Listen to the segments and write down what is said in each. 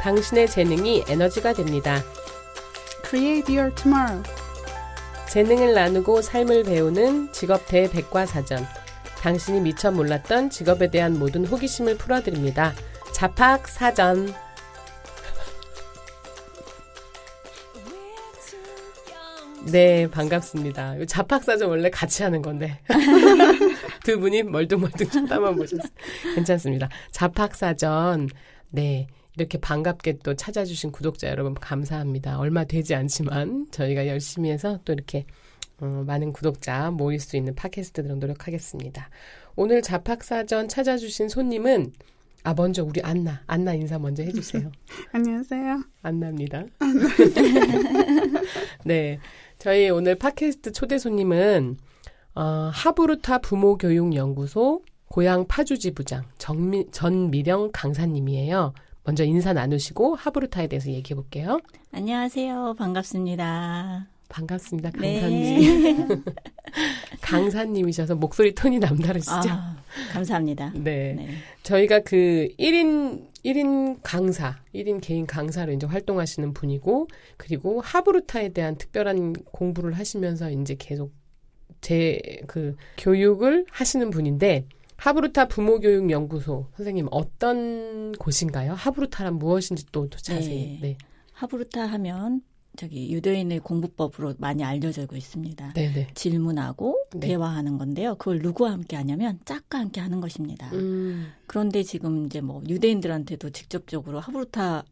당신의 재능이 에너지가 됩니다. Create your tomorrow. 재능을 나누고 삶을 배우는 직업 대백과사전. 당신이 미처 몰랐던 직업에 대한 모든 호기심을 풀어드립니다. 자팍사전. 네, 반갑습니다. 자팍사전 원래 같이 하는 건데 두 분이 멀뚱멀뚱 쳐다만 보셨어요. 괜찮습니다. 자팍사전. 네, 이렇게 반갑게 또 찾아주신 구독자 여러분 감사합니다. 얼마 되지 않지만 저희가 열심히 해서 또 이렇게 많은 구독자 모일 수 있는 팟캐스트들은 노력하겠습니다. 오늘 자팍사전 찾아주신 손님은 먼저 우리 안나 인사 먼저 해주세요. 안녕하세요. 안나입니다. 네, 저희 오늘 팟캐스트 초대 손님은 하부르타 부모교육연구소 고향 파주지 부장 전미령 강사님이에요. 먼저 인사 나누시고 하부르타에 대해서 얘기해 볼게요. 안녕하세요. 반갑습니다. 반갑습니다. 강사님. 네. 강사님이셔서 목소리 톤이 남다르시죠? 감사합니다. 네. 네. 저희가 그 1인 강사, 1인 개인 강사로 이제 활동하시는 분이고, 그리고 하부르타에 대한 특별한 공부를 하시면서 이제 계속 교육을 하시는 분인데, 하부르타 부모교육연구소 선생님 어떤 곳인가요? 하부르타란 무엇인지 또 자세히. 네. 하부르타 하면 유대인의 공부법으로 많이 알려지고 있습니다. 네네. 질문하고 네. 대화하는 건데요. 그걸 누구와 함께 하냐면 짝과 함께 하는 것입니다. 그런데 지금 이제 유대인들한테도 직접적으로 하부르타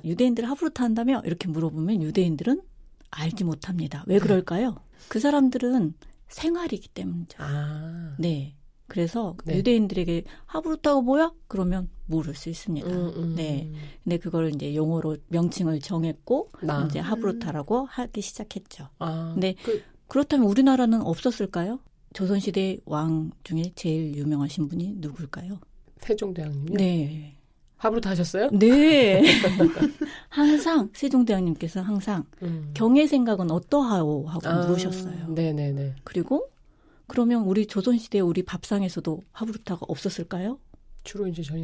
유대인들 하부르타 한다며 이렇게 물어보면 유대인들은 알지 못합니다. 왜 그럴까요? 그 사람들은 생활이기 때문이죠. 네. 그래서 네. 유대인들에게 하부르타가 뭐야? 그러면 모를 수 있습니다. 네. 근데 그걸 이제 용어로 명칭을 정했고 이제 하부르타라고 하기 시작했죠. 근데 그렇다면 우리나라는 없었을까요? 조선시대 왕 중에 제일 유명하신 분이 누굴까요? 세종대왕님이요? 네. 하부르타 하셨어요? 네. 항상 세종대왕님께서 항상 경의 생각은 어떠하오 하고 물으셨어요. 네네네. 그리고 그러면 우리 조선시대 우리 밥상에서도 하부르타가 없었을까요? 주로 이제 저희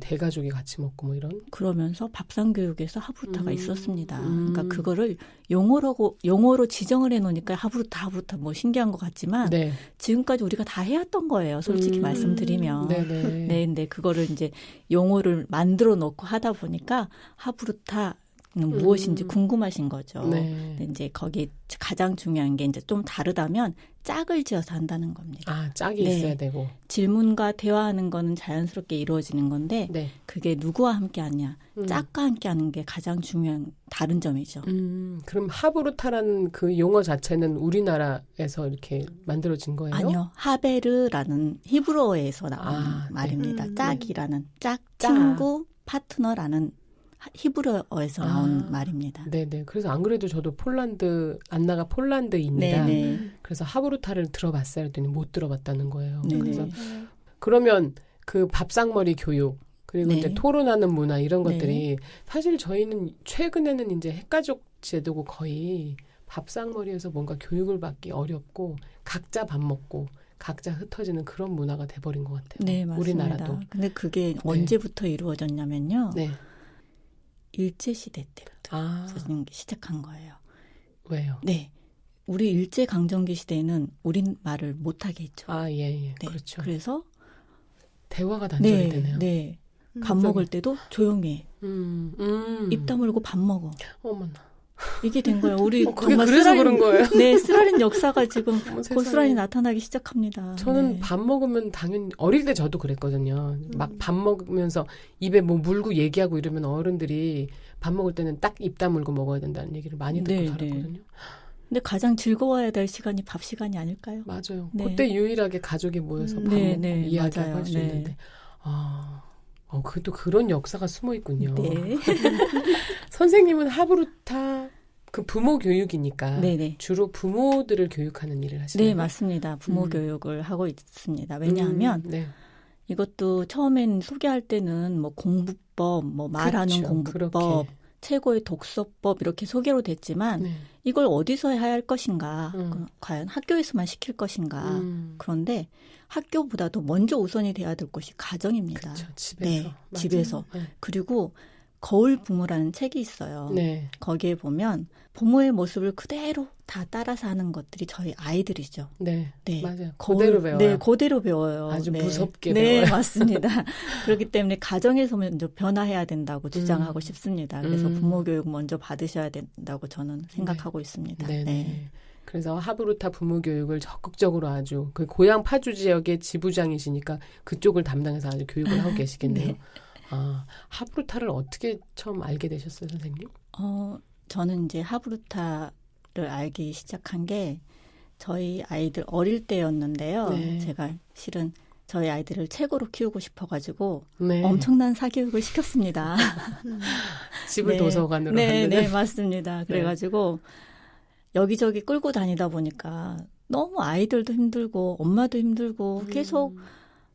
대가족이 같이 먹고 이런. 그러면서 밥상 교육에서 하부르타가 있었습니다. 그러니까 그거를 용어로 지정을 해놓으니까 하부르타 신기한 것 같지만 네. 지금까지 우리가 다 해왔던 거예요. 솔직히 말씀드리면. 네네. 네, 근데 그거를 이제 용어를 만들어 놓고 하다 보니까 하부르타 무엇인지 궁금하신 거죠. 네. 근데 이제 거기 가장 중요한 게 이제 좀 다르다면 짝을 지어서 한다는 겁니다. 짝이 네. 있어야 되고. 질문과 대화하는 거는 자연스럽게 이루어지는 건데 네. 그게 누구와 함께 하냐. 짝과 함께 하는 게 가장 중요한 다른 점이죠. 그럼 하부르타라는 그 용어 자체는 우리나라에서 이렇게 만들어진 거예요? 아니요. 하베르라는 히브리어에서 나온 말입니다. 네. 짝이라는 친구, 파트너라는 히브리어에서 나온 말입니다. 네네. 그래서 안 그래도 저도 안나가 폴란드입니다. 네네. 그래서 하부르타를 들어봤어요. 했더니 못 들어봤다는 거예요. 네네. 그래서 그러면 그 밥상머리 교육 그리고 네. 이제 토론하는 문화 이런 것들이 네. 사실 저희는 최근에는 이제 핵가족 제도고 거의 밥상머리에서 뭔가 교육을 받기 어렵고 각자 밥 먹고 각자 흩어지는 그런 문화가 돼버린 것 같아요. 네, 맞습니다. 우리나라도. 근데 그게 언제부터 이루어졌냐면요. 네. 일제시대 때부터 시작한 거예요. 왜요? 네. 우리 일제강점기 시대에는 우리말을 못하게 했죠. 예. 네. 그렇죠. 그래서 단절이 되네요. 네. 밥 먹을 때도 조용히 해. 입 다물고 밥 먹어. 어머나. 이게 된 거예요. 우리 그게 정말 그래서 그런 거예요? 네, 쓰라린 역사가 지금 고스란히 나타나기 시작합니다. 저는 네. 밥 먹으면 당연히 어릴 때 저도 그랬거든요. 막 밥 먹으면서 입에 물고 얘기하고 이러면 어른들이 밥 먹을 때는 딱 입 다물고 먹어야 된다는 얘기를 많이 듣고 살았거든요. 네. 근데 가장 즐거워야 될 시간이 밥 시간이 아닐까요? 맞아요. 네. 그때 유일하게 가족이 모여서 밥 먹고 이야기하고 할 수 있는데 그것도 그런 역사가 숨어 있군요. 네. 선생님은 하부르타 그 부모 교육이니까 네네. 주로 부모들을 교육하는 일을 하시나요? 네, 맞습니다. 부모 교육을 하고 있습니다. 왜냐하면 네. 이것도 처음엔 소개할 때는 공부법, 말하는 그렇죠. 공부법, 그렇게. 최고의 독서법 이렇게 소개로 됐지만 네. 이걸 어디서 해야 할 것인가, 과연 학교에서만 시킬 것인가. 그런데 학교보다도 먼저 우선이 돼야 될 것이 가정입니다. 그렇죠. 집에서. 네, 집에서. 네. 그리고 거울 부모라는 책이 있어요. 네. 거기에 보면 부모의 모습을 그대로 다 따라서 하는 것들이 저희 아이들이죠. 네. 네. 맞아요. 거울, 그대로 배워요. 네, 그대로 배워요. 아주 네. 무섭게 네, 배워요. 맞습니다. 그렇기 때문에 가정에서 먼저 변화해야 된다고 주장하고 싶습니다. 그래서 부모 교육 먼저 받으셔야 된다고 저는 생각하고 있습니다. 네. 네. 그래서 하브루타 부모 교육을 적극적으로 아주 그 고향 파주 지역의 지부장이시니까 그쪽을 담당해서 아주 교육을 하고 계시겠네요. 네. 아, 하브루타를 어떻게 처음 알게 되셨어요, 선생님? 저는 이제 하브루타를 알기 시작한 게 저희 아이들 어릴 때였는데요. 네. 제가 실은 저희 아이들을 최고로 키우고 싶어가지고 네. 엄청난 사교육을 시켰습니다. 집을 네. 도서관으로 네, 만드는. 네, 맞습니다. 그래가지고 여기저기 끌고 다니다 보니까 너무 아이들도 힘들고 엄마도 힘들고 계속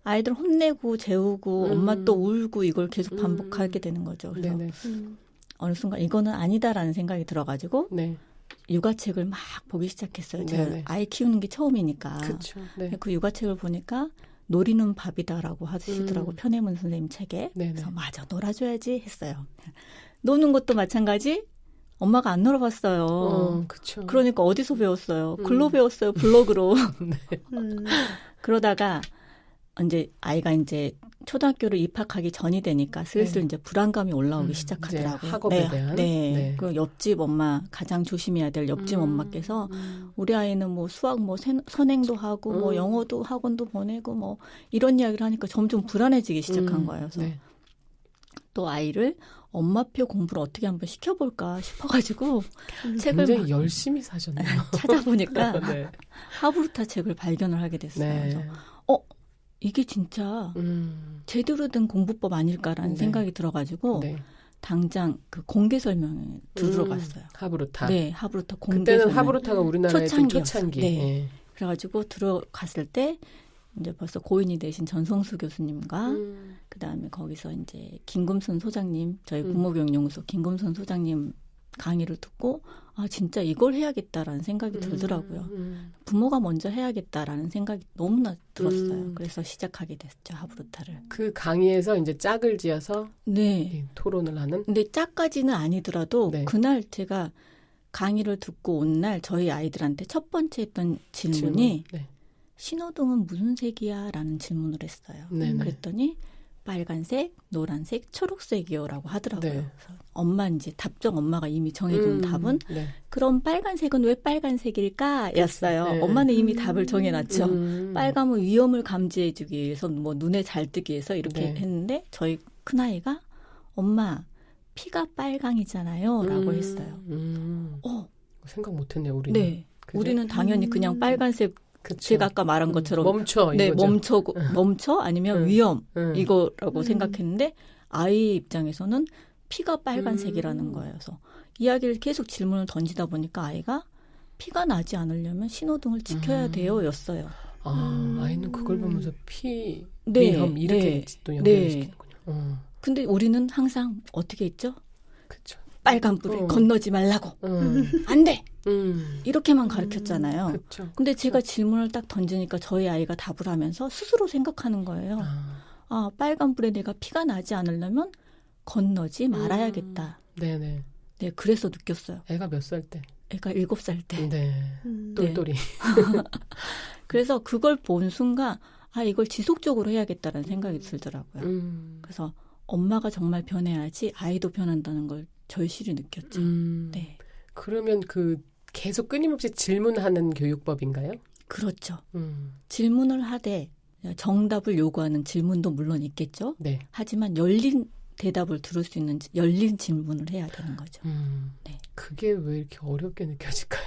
아이들 혼내고 재우고 엄마 또 울고 이걸 계속 반복하게 되는 거죠. 그래서 네네. 어느 순간 이거는 아니다라는 생각이 들어가지고 네. 육아책을 막 보기 시작했어요. 제가 네네. 아이 키우는 게 처음이니까. 그렇죠. 네. 그 육아책을 보니까 놀이는 밥이다라고 하시더라고 편혜문 선생님 책에. 네네. 그래서 맞아 놀아줘야지 했어요. 노는 것도 마찬가지. 엄마가 안 놀아봤어요. 그렇죠. 그러니까 어디서 배웠어요? 글로 배웠어요. 블로그로. 네. 그러다가 이제 아이가 이제 초등학교를 입학하기 전이 되니까 슬슬 네. 이제 불안감이 올라오기 시작하더라고요. 이제 학업에 대한. 네. 네. 그 옆집 엄마 가장 조심해야 될 옆집 엄마께서 우리 아이는 뭐 수학 뭐 선행도 하고 뭐 영어도 학원도 보내고 뭐 이런 이야기를 하니까 점점 불안해지기 시작한 거예요. 그래서 네. 또 아이를 엄마표 공부를 어떻게 한번 시켜볼까 싶어가지고 책을 굉장히 막 열심히 사셨네요. 찾아보니까 네. 하브루타 책을 발견을 하게 됐어요. 네. 그래서 이게 진짜 제대로 된 공부법 아닐까라는 네. 생각이 들어가지고 네. 당장 그 공개 설명에 들어갔어요. 하브루타. 네, 하브루타 공개 그때는 설명. 하브루타가 우리나라의 좀 초창기였어요. 초창기. 네. 네. 그래가지고 들어갔을 때 이제 벌써 고인이 되신 전성수 교수님과 그다음에 거기서 이제 김금순 소장님 저희 부모교육연구소 김금순 소장님 강의를 듣고 아 진짜 이걸 해야겠다라는 생각이 들더라고요. 부모가 먼저 해야겠다라는 생각이 너무나 들었어요. 그래서 시작하게 됐죠 하브루타를. 그 강의에서 이제 짝을 지어서 네. 토론을 하는. 근데 짝까지는 아니더라도 네. 그날 제가 강의를 듣고 온 날 저희 아이들한테 첫 번째 했던 질문이 네. 신호등은 무슨 색이야? 라는 질문을 했어요. 네네. 그랬더니 빨간색, 노란색, 초록색이요라고 하더라고요. 네. 그래서 엄마 이제 답정 엄마가 이미 정해둔 답은 네. 그럼 빨간색은 왜 빨간색일까? 였어요. 네. 엄마는 이미 답을 정해놨죠. 빨감은 위험을 감지해주기 위해서 뭐 눈에 잘 뜨기 위해서 이렇게 네. 했는데 저희 큰아이가 엄마 피가 빨강이잖아요. 라고 했어요. 생각 못했네요, 우리는. 네. 그죠? 우리는 당연히 그냥 빨간색 그쵸. 제가 아까 말한 것처럼 멈춰 네, 이거죠. 멈춰 아니면 위험 이거라고 음. 생각했는데 아이 입장에서는 피가 빨간색이라는 거예요. 그래서 이야기를 계속 질문을 던지다 보니까 아이가 피가 나지 않으려면 신호등을 지켜야 돼요였어요. 아이는 그걸 보면서 피 네, 위험 이렇게 네, 또 연결시키는군요. 근데 우리는 항상 어떻게 했죠? 그렇죠. 빨간 불을 건너지 말라고 안 돼. 이렇게만 가르쳤잖아요. 그렇죠. 근데 제가 질문을 딱 던지니까 저희 아이가 답을 하면서 스스로 생각하는 거예요. 아, 빨간 불에 내가 피가 나지 않으려면 건너지 말아야겠다. 네네. 네, 그래서 느꼈어요. 애가 몇 살 때? 애가 7살 때. 네. 똘똘이. 그래서 그걸 본 순간 아, 이걸 지속적으로 해야겠다는 생각이 들더라고요. 그래서 엄마가 정말 변해야지 아이도 변한다는 걸 절실히 느꼈죠. 네. 그러면 그 계속 끊임없이 질문하는 교육법인가요? 그렇죠. 질문을 하되 정답을 요구하는 질문도 물론 있겠죠. 네. 하지만 열린 대답을 들을 수 있는 열린 질문을 해야 되는 거죠. 네. 그게 왜 이렇게 어렵게 느껴질까요?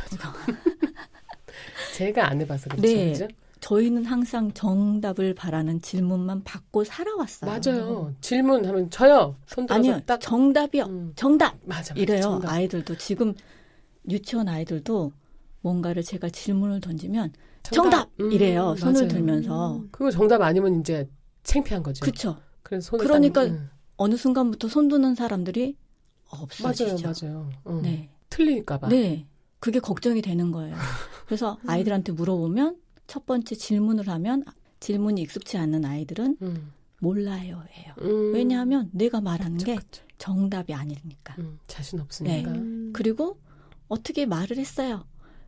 제가 안 해봐서 그렇죠. 네. 그죠? 저희는 항상 정답을 바라는 질문만 받고 살아왔어요. 맞아요. 질문하면 저요. 손 들어서 아니요. 딱 정답이요. 정답. 맞아. 이래요. 정답. 아이들도 지금 유치원 아이들도 뭔가를 제가 질문을 던지면 정답! 이래요. 손을 맞아요. 들면서. 그거 정답 아니면 이제 창피한 거죠. 그렇죠. 그래서 손을 그러니까 딱, 어느 순간부터 손 드는 사람들이 없어지죠. 맞아요. 네. 틀리니까 봐. 네. 그게 걱정이 되는 거예요. 그래서 아이들한테 물어보면 첫 번째 질문을 하면 질문이 익숙치 않은 아이들은 몰라요예요. 왜냐하면 내가 말하는 게 그쵸. 정답이 아니니까. 자신 없으니까. 그리고 어떻게 말을 했어요.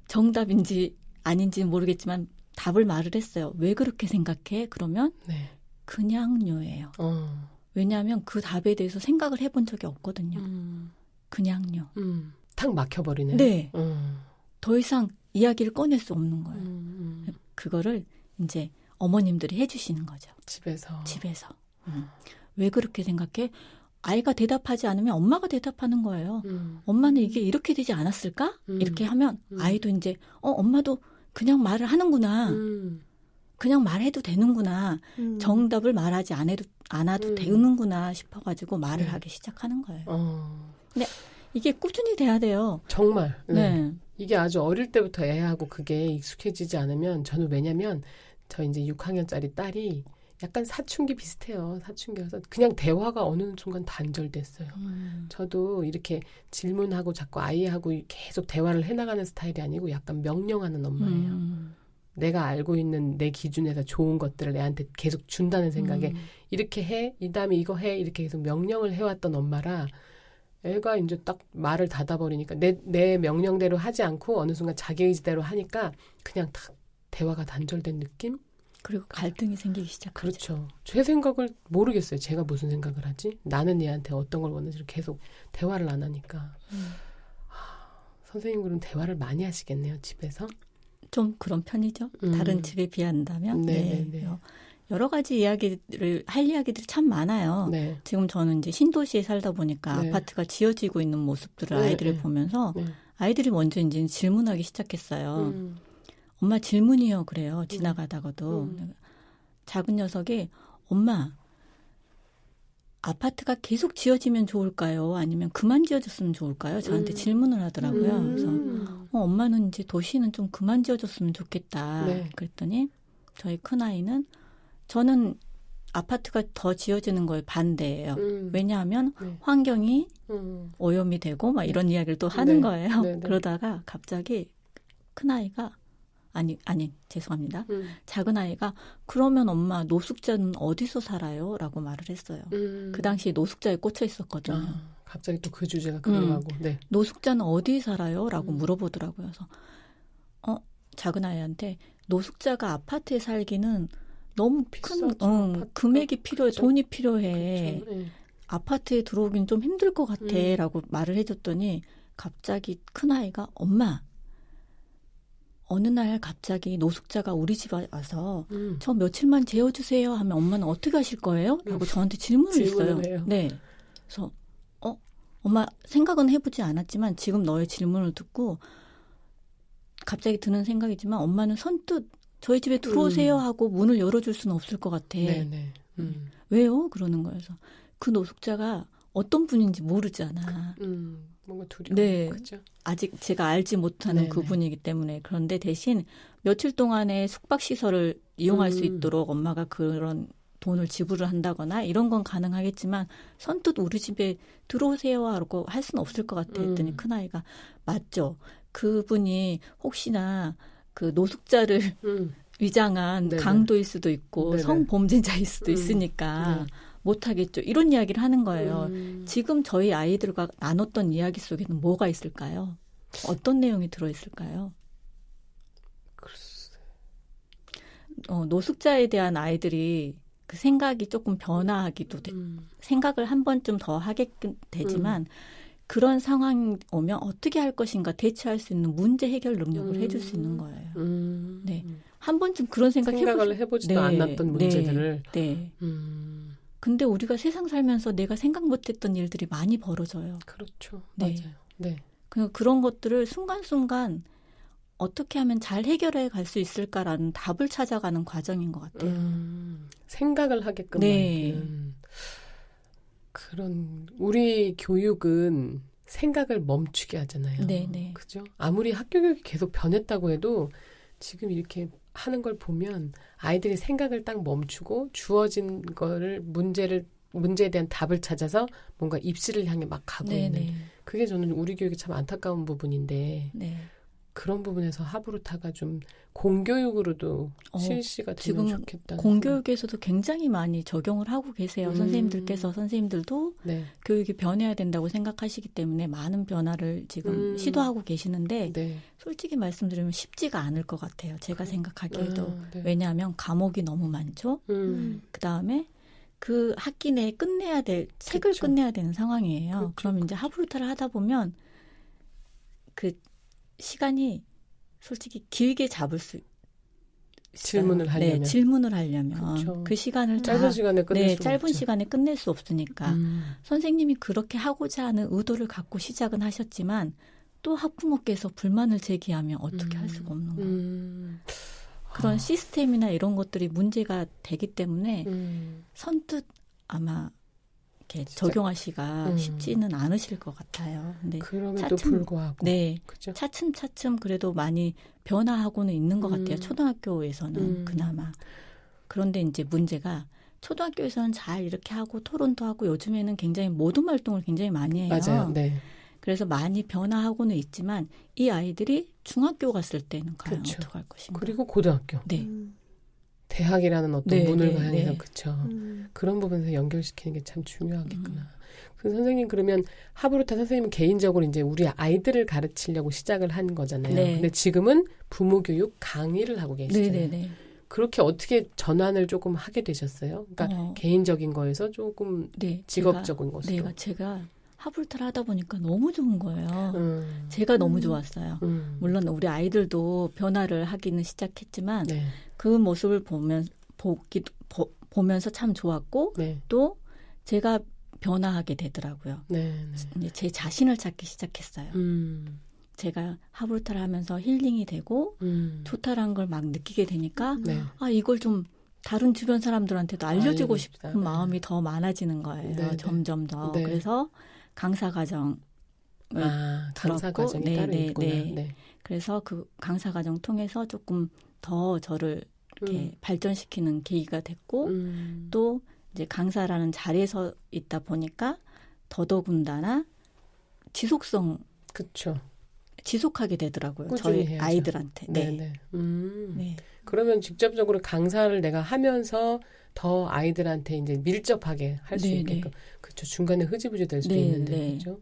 정답인지 아닌지 모르겠지만 답을 말을 했어요. 왜 그렇게 생각해? 그러면 네. 그냥요예요. 왜냐하면 그 답에 대해서 생각을 해본 적이 없거든요. 그냥요. 탁 막혀버리네. 네. 더 이상 이야기를 꺼낼 수 없는 거예요. 그거를 이제 어머님들이 해주시는 거죠. 집에서. 왜 그렇게 생각해? 아이가 대답하지 않으면 엄마가 대답하는 거예요. 엄마는 이게 이렇게 되지 않았을까? 이렇게 하면 아이도 이제 엄마도 그냥 말을 하는구나. 그냥 말해도 되는구나. 정답을 말하지 않아도 되는구나 싶어가지고 말을 네. 하기 시작하는 거예요. 근데 이게 꾸준히 돼야 돼요. 정말. 네. 이게 아주 어릴 때부터 애하고 그게 익숙해지지 않으면 저는 왜냐면 저 이제 6학년짜리 딸이 약간 사춘기 비슷해요. 사춘기여서 그냥 대화가 어느 순간 단절됐어요. 저도 이렇게 질문하고 자꾸 아이하고 계속 대화를 해나가는 스타일이 아니고 약간 명령하는 엄마예요. 내가 알고 있는 내 기준에서 좋은 것들을 애한테 계속 준다는 생각에 이렇게 해, 이 다음에 이거 해 이렇게 계속 명령을 해왔던 엄마라 애가 이제 딱 말을 닫아버리니까 내 명령대로 하지 않고 어느 순간 자기 의지대로 하니까 그냥 딱 대화가 단절된 느낌? 그리고 갈등이 생기기 시작하죠. 그렇죠. 제 생각을 모르겠어요. 제가 무슨 생각을 하지? 나는 얘한테 어떤 걸 원하는지 계속 대화를 안 하니까. 선생님 그럼 대화를 많이 하시겠네요. 집에서? 좀 그런 편이죠. 다른 집에 비한다면. 네. 여러 가지 할 이야기들이 참 많아요. 네. 지금 저는 이제 신도시에 살다 보니까 네. 아파트가 지어지고 있는 모습들을 네, 아이들을 네. 보면서 네. 아이들이 먼저 이제 질문하기 시작했어요. 엄마 질문이요. 그래요. 지나가다가도. 작은 녀석이 엄마 아파트가 계속 지어지면 좋을까요? 아니면 그만 지어졌으면 좋을까요? 저한테 질문을 하더라고요. 그래서 엄마는 이제 도시는 좀 그만 지어졌으면 좋겠다. 네. 그랬더니 저희 큰아이는 저는 아파트가 더 지어지는 거에 반대예요. 왜냐하면 네. 환경이 오염이 되고 막 이런 이야기를 또 하는 네. 거예요. 네, 네. 그러다가 갑자기 큰아이가 아니 죄송합니다. 작은 아이가 그러면 엄마 노숙자는 어디서 살아요? 라고 말을 했어요. 그 당시 노숙자에 꽂혀 있었거든요. 갑자기 또 그 주제가 끌어가고. 네. 노숙자는 어디 살아요? 라고 물어보더라고요. 그래서 작은 아이한테 노숙자가 아파트에 살기는 너무 큰 비싸죠, 아파트가. 금액이 필요해. 그쵸? 돈이 필요해. 그렇죠. 네. 아파트에 들어오긴 좀 힘들 것 같아. 라고 말을 해줬더니 갑자기 큰아이가 엄마 어느 날 갑자기 노숙자가 우리 집에 와서 저 며칠만 재워주세요 하면 엄마는 어떻게 하실 거예요? 라고 저한테 질문을 했어요. 해요. 네. 그래서 엄마 생각은 해보지 않았지만 지금 너의 질문을 듣고 갑자기 드는 생각이지만 엄마는 선뜻 저희 집에 들어오세요 하고 문을 열어줄 수는 없을 것 같아. 네네. 왜요? 그러는 거예요. 그래서 그 노숙자가 어떤 분인지 모르잖아. 뭔가 두려워. 네. 그죠? 아직 제가 알지 못하는 네네. 그분이기 때문에. 그런데 대신 며칠 동안의 숙박시설을 이용할 수 있도록 엄마가 그런 돈을 지불을 한다거나 이런 건 가능하겠지만 선뜻 우리 집에 들어오세요 하고 할 수는 없을 것 같아 했더니 큰아이가 맞죠. 그분이 혹시나 그 노숙자를 위장한 네네. 강도일 수도 있고 네네. 성범죄자일 수도 있으니까 네. 못하겠죠. 이런 이야기를 하는 거예요. 지금 저희 아이들과 나눴던 이야기 속에는 뭐가 있을까요? 어떤 내용이 들어있을까요? 글쎄. 노숙자에 대한 아이들이 그 생각이 조금 변화하기도 생각을 한 번쯤 더 하게 되지만 그런 상황이 오면 어떻게 할 것인가 대처할 수 있는 문제 해결 능력을 해줄 수 있는 거예요. 네. 한 번쯤 그런 생각을 해보지도 않았던 문제들을. 네. 근데 우리가 세상 살면서 내가 생각 못했던 일들이 많이 벌어져요. 그렇죠. 네. 맞아요. 네. 그런 것들을 순간순간 어떻게 하면 잘 해결해 갈 수 있을까라는 답을 찾아가는 과정인 것 같아요. 생각을 하게끔 네. 만드는 그런 우리 교육은 생각을 멈추게 하잖아요. 네. 그죠? 아무리 학교 교육이 계속 변했다고 해도 지금 이렇게 하는 걸 보면 아이들이 생각을 딱 멈추고 주어진 거를 문제에 대한 답을 찾아서 뭔가 입시를 향해 막 가고 있는 그게 저는 우리 교육이 참 안타까운 부분인데 네. 그런 부분에서 하브루타가 좀 공교육으로도 실시가 되면 지금 좋겠다. 공교육에서도 굉장히 많이 적용을 하고 계세요. 선생님들도 네. 교육이 변해야 된다고 생각하시기 때문에 많은 변화를 지금 시도하고 계시는데 네. 솔직히 말씀드리면 쉽지가 않을 것 같아요. 제가 생각하기에도. 네. 왜냐하면 과목이 너무 많죠. 그다음에 그 학기 내에 끝내야 될 책을 그쵸. 끝내야 되는 상황이에요. 그쵸. 그럼 이제 하브루타를 하다 보면 그 시간이 솔직히 길게 잡을 수 있어요. 질문을 하려면. 네, 질문을 하려면 그쵸. 그 시간을 짧은 시간에 끝낼 수가 짧은 없죠. 시간에 끝낼 수 없으니까 선생님이 그렇게 하고자 하는 의도를 갖고 시작은 하셨지만 또 학부모께서 불만을 제기하면 어떻게 할 수가 없는 거예요. 그런 시스템이나 이런 것들이 문제가 되기 때문에 선뜻 아마 이렇게 진짜. 적용하시기가 쉽지는 않으실 것 같아요. 근데 그럼에도 불구하고. 네, 그죠? 차츰차츰 그래도 많이 변화하고는 있는 것 같아요. 초등학교에서는 그나마. 그런데 이제 문제가 초등학교에서는 잘 이렇게 하고 토론도 하고 요즘에는 굉장히 모든 활동을 굉장히 많이 해요. 맞아요. 네. 그래서 많이 변화하고는 있지만 이 아이들이 중학교 갔을 때는 과연 그렇죠. 어떻게 할 것인가. 그리고 고등학교. 네. 대학이라는 어떤 네, 문을 네, 향해서 네. 그쵸. 그런 부분에서 연결시키는 게 참 중요하겠구나. 그 선생님 그러면 하브루타 선생님은 개인적으로 이제 우리 아이들을 가르치려고 시작을 한 거잖아요. 네. 근데 지금은 부모 교육 강의를 하고 계시잖아요. 네네네. 그렇게 어떻게 전환을 조금 하게 되셨어요? 그러니까 개인적인 거에서 조금 네, 직업적인 것으로. 제가 하브루타를 하다 보니까 너무 좋은 거예요. 제가 너무 좋았어요. 물론 우리 아이들도 변화를 하기는 시작했지만 네. 그 모습을 보면서 참 좋았고 네. 또 제가 변화하게 되더라고요. 네. 이제 제 자신을 찾기 시작했어요. 제가 하브루타를 하면서 힐링이 되고 좋다라는 걸 막 느끼게 되니까 네. 아 이걸 좀 다른 주변 사람들한테도 알려주고 알려주고 싶은 싶다. 마음이 더 많아지는 거예요. 네, 점점 더. 네. 그래서 강사 과정 강사 들었고, 과정이 따로 네, 있구나. 네. 네. 그래서 그 강사 과정 통해서 조금 더 저를 이렇게 발전시키는 계기가 됐고 또 이제 강사라는 자리에서 있다 보니까 더더군다나 그렇죠. 지속하게 되더라고요. 꾸준히 저희 해야죠. 아이들한테. 네. 네. 네. 네. 그러면 직접적으로 강사를 내가 하면서 더 아이들한테 이제 밀접하게 할 수 네, 있게끔. 그렇죠. 중간에 흐지부지 될 수도 네, 있는데. 네. 그렇죠.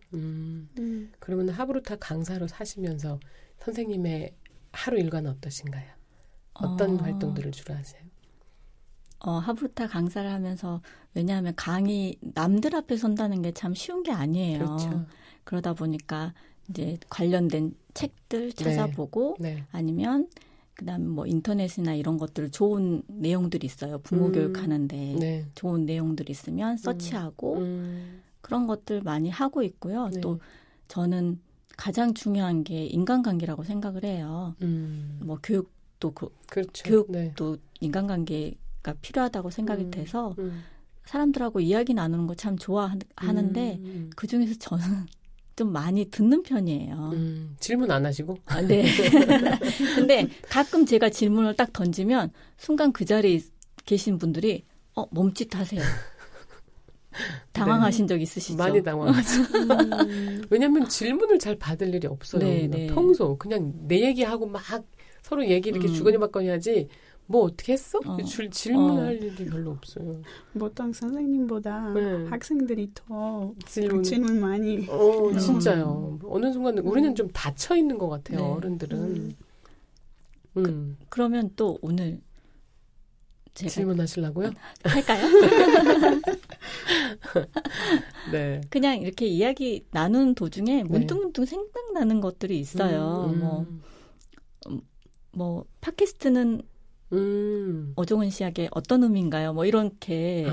그러면 하브루타 강사로 사시면서 선생님의 하루 일과는 어떠신가요? 어떤 활동들을 주로 하세요? 하브루타 강사를 하면서 왜냐하면 강의 남들 앞에 선다는 게 참 쉬운 게 아니에요. 그렇죠. 그러다 보니까 이제 관련된 책들 찾아보고 네. 아니면 그다음 뭐 인터넷이나 이런 것들 좋은 내용들이 있어요. 부모 교육하는데 네. 좋은 내용들이 있으면 서치하고 그런 것들 많이 하고 있고요. 네. 또 저는 가장 중요한 게 인간관계라고 생각을 해요. 뭐 교육도 그렇죠. 교육도 인간관계가 필요하다고 생각이 돼서 사람들하고 이야기 나누는 거 참 좋아하는데 그 중에서 저는 좀 많이 듣는 편이에요. 질문 안 하시고? 네. 근데 가끔 제가 질문을 딱 던지면 순간 그 자리에 계신 분들이 멈칫하세요. 당황하신 적 있으시죠? 많이 당황하죠. 왜냐하면 질문을 잘 받을 일이 없어요. 네, 네. 평소 그냥 내 얘기하고 막 서로 얘기 이렇게 주거니 받거니 하지 뭐 어떻게 했어? 질문할 일이 별로 없어요. 보통 선생님보다 네. 학생들이 더 질문. 질문 많이. 진짜요. 어느 순간 우리는 좀 닫혀 있는 것 같아요. 네. 어른들은. 그러면 또 오늘 제가 질문하시려고요? 할까요? 네. 그냥 이렇게 이야기 나누는 도중에 문득문득 생각나는 것들이 있어요. 뭐 팟캐스트는 어종은 씨에게 어떤 의미인가요? 뭐 이렇게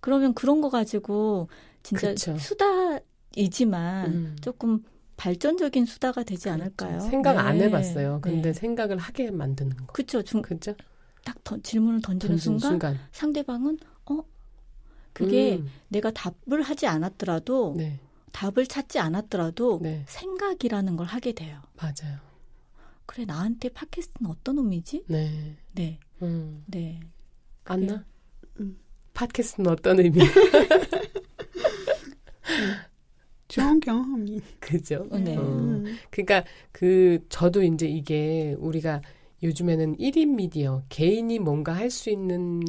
그러면 그런 거 가지고 진짜 그쵸. 수다이지만 조금 발전적인 수다가 되지 않을까요? 생각 안 네. 해봤어요. 근데 네. 생각을 하게 만드는 거. 그렇죠. 그죠? 딱 질문을 던지는 순간 상대방은 그게 내가 답을 하지 않았더라도 네. 답을 찾지 않았더라도 네. 생각이라는 걸 하게 돼요. 맞아요. 그래 나한테 팟캐스트는 어떤 의미지? 네. 네. 네. 좋은 경험이. 그죠? 네. 그러니까 저도 이제 이게 우리가 요즘에는 1인 미디어, 개인이 뭔가 할 수 있는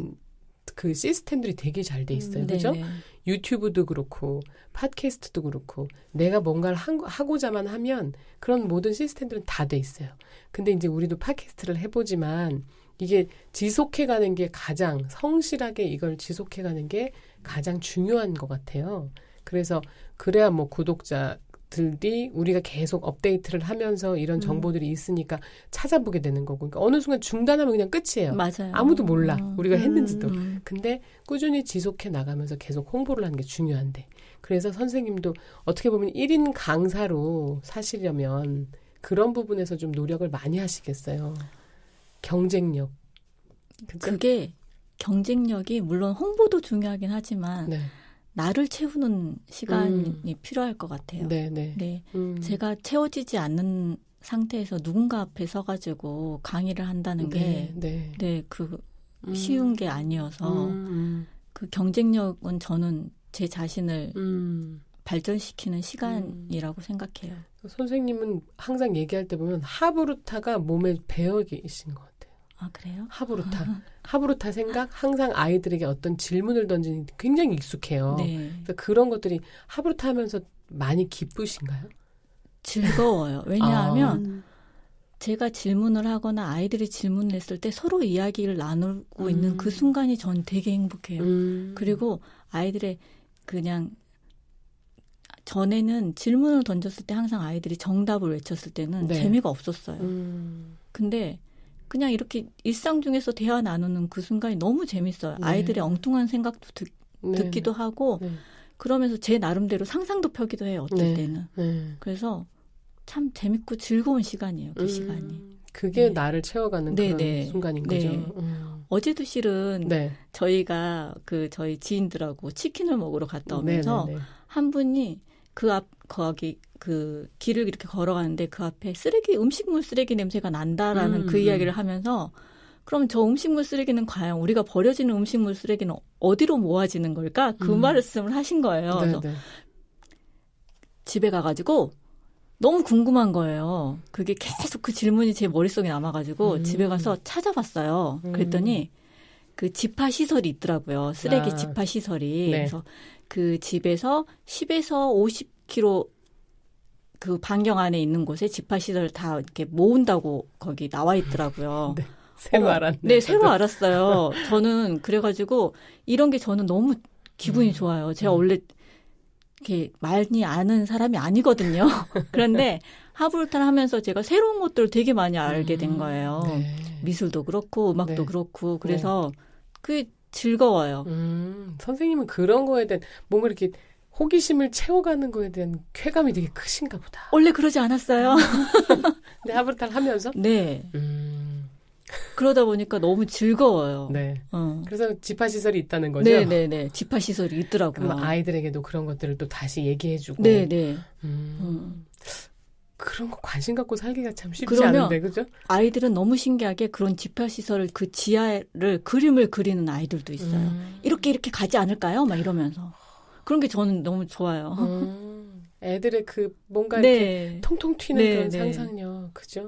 그 시스템들이 되게 잘 돼 있어요. 그죠? 네네. 유튜브도 그렇고 팟캐스트도 그렇고 내가 뭔가를 하고자만 하면 그런 모든 시스템들은 다 돼 있어요. 근데 이제 우리도 팟캐스트를 해보지만 이게 지속해가는 게 가장 성실하게 이걸 지속해가는 게 가장 중요한 것 같아요. 그래서 그래야 뭐 구독자들이 우리가 계속 업데이트를 하면서 이런 정보들이 있으니까 찾아보게 되는 거고. 그러니까 어느 순간 중단하면 그냥 끝이에요. 맞아요. 아무도 몰라. 우리가 했는지도. 근데 꾸준히 지속해 나가면서 계속 홍보를 하는 게 중요한데. 그래서 선생님도 어떻게 보면 1인 강사로 사시려면 그런 부분에서 좀 노력을 많이 하시겠어요. 경쟁력. 그죠? 그게 경쟁력이 물론 홍보도 중요하긴 하지만 네. 나를 채우는 시간이 필요할 것 같아요. 네, 네. 네. 제가 채워지지 않는 상태에서 누군가 앞에 서가지고 강의를 한다는 게 쉬운 게 아니어서 그 경쟁력은 저는 제 자신을 발전시키는 시간이라고 생각해요. 선생님은 항상 얘기할 때 보면 하브루타가 몸에 배어 계신 것 같아요. 아, 그래요? 하브루타 생각? 항상 아이들에게 어떤 질문을 던지는 게 굉장히 익숙해요. 네. 그래서 그런 것들이 하브루타 하면서 많이 기쁘신가요? 즐거워요. 왜냐하면 제가 질문을 하거나 아이들이 질문을 했을 때 서로 이야기를 나누고 있는 그 순간이 전 되게 행복해요. 그리고 아이들의 그냥 전에는 질문을 던졌을 때 항상 아이들이 정답을 외쳤을 때는 네. 재미가 없었어요. 근데 그냥 이렇게 일상 중에서 대화 나누는 그 순간이 너무 재밌어요. 네. 아이들의 엉뚱한 생각도 듣기도 하고 그러면서 제 나름대로 상상도 펴기도 해요. 어떨 때는. 그래서 참 재밌고 즐거운 시간이에요. 그 시간이. 그게 네. 나를 채워가는 네, 그런 네. 순간인 네. 거죠. 어제도 실은 네. 저희가 저희 지인들하고 치킨을 먹으러 갔다 오면서 네, 네, 네. 한 분이 거기 길을 이렇게 걸어가는데 그 앞에 음식물 쓰레기 냄새가 난다라는 그 이야기를 하면서 그럼 저 음식물 쓰레기는 과연 우리가 버려지는 음식물 쓰레기는 어디로 모아지는 걸까? 그 말씀을 하신 거예요. 네, 그래서 네. 집에 가가지고 너무 궁금한 거예요. 그게 계속 그 질문이 제 머릿속에 남아가지고 집에 가서 찾아봤어요. 그랬더니 그 집화 시설이 있더라고요. 쓰레기 집화 시설이. 네. 그래서 그 집에서 10에서 50km 그 반경 안에 있는 곳에 집화 시설 다 이렇게 모은다고 거기 나와 있더라고요. 네. 새로 알았네. 네, 새로 알았어요. 저는 그래가지고 이런 게 저는 너무 기분이 좋아요. 제가 원래 이렇게 많이 아는 사람이 아니거든요. 그런데 하브루타를 하면서 제가 새로운 것들을 되게 많이 알게 된 거예요. 네. 미술도 그렇고 음악도 네. 그렇고 그래서 그게 즐거워요. 선생님은 그런 거에 대한 뭔가 이렇게 호기심을 채워가는 거에 대한 쾌감이 되게 크신가 보다. 원래 그러지 않았어요. 근데 하브루타를 하면서? 네. 그러다 보니까 너무 즐거워요. 네. 그래서 집화시설이 있다는 거죠? 네네네. 집화시설이 있더라고요. 그럼 아이들에게도 그런 것들을 또 다시 얘기해주고. 네네. 그런 거 관심 갖고 살기가 참 쉽지 그러면 않은데, 그죠? 아이들은 너무 신기하게 그런 집화시설을 그 지하를 그림을 그리는 아이들도 있어요. 이렇게 가지 않을까요? 막 이러면서. 그런 게 저는 너무 좋아요. 애들의 그 뭔가 네. 이렇게 통통 튀는 네, 그런 네. 상상력, 그죠?